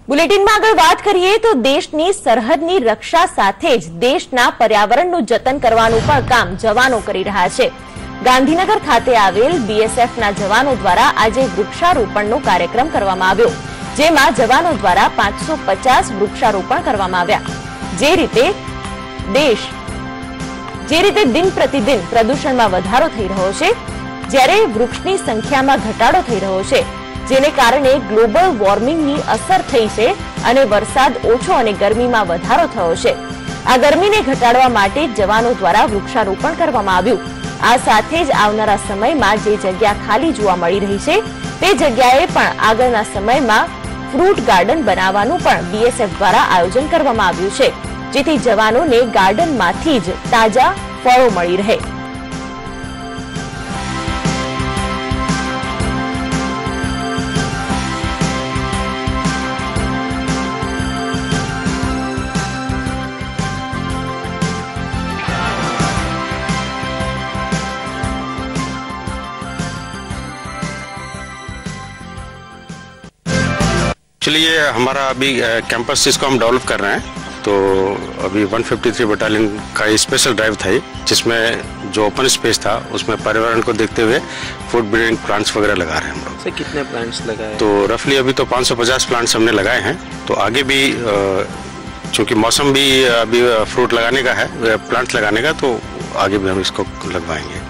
બુલેટિનમાં આગળ વાત કરીએ તો દેશની સરહદની રક્ષા સાથે જ દેશના પર્યાવરણનું જતન કરવાનું પણ કામ જવાનો કરી રહ્યા છે। ગાંધીનગર ખાતે આવેલ બીએસએફના જવાનો દ્વારા આજે વૃક્ષારોપણનો કાર્યક્રમ કરવામાં આવ્યો, જેમાં જવાનો દ્વારા 550 વૃક્ષારોપણ કરવામાં આવ્યા। જે રીતે દિન પ્રતિદિન પ્રદૂષણમાં વધારો થઈ રહ્યો છે, જ્યારે વૃક્ષની સંખ્યામાં ઘટાડો થઈ રહ્યો છે, જેને કારણે ગ્લોબલ વોર્મિંગની અસર થઈ છે અને વરસાદ ઓછો અને ગરમીમાં વધારો થયો છે। આ ગરમીને ઘટાડવા માટે જવાનો દ્વારા વૃક્ષારોપણ કરવામાં આવ્યું। આ સાથે જ આવનારા સમયમાં જે જગ્યા ખાલી જોવા મળી રહી છે તે જગ્યાએ પણ આગળના સમયમાં ફ્રૂટ ગાર્ડન બનાવવાનું પણ બીએસએફ દ્વારા આયોજન કરવામાં આવ્યું છે, જેથી જવાનોને ગાર્ડનમાંથી જ તાજા ફળો મળી રહે। एक्चुअली ये हमारा अभी कैंपस जिसको हम डेवलप कर रहे हैं, तो अभी 153 बटालियन का ये स्पेशल ड्राइव था, जिसमें जो ओपन स्पेस था उसमें पर्यावरण को देखते हुए फूड ब्रीडिंग प्लांट्स वगैरह लगा रहे हैं हम लोग। कितने प्लांट्स लगाए? तो रफली अभी तो 550 प्लांट्स हमने लगाए हैं। तो आगे भी चूँकि मौसम भी अभी फ्रूट लगाने का है, प्लांट्स लगाने का, तो आगे भी हम इसको लगवाएंगे।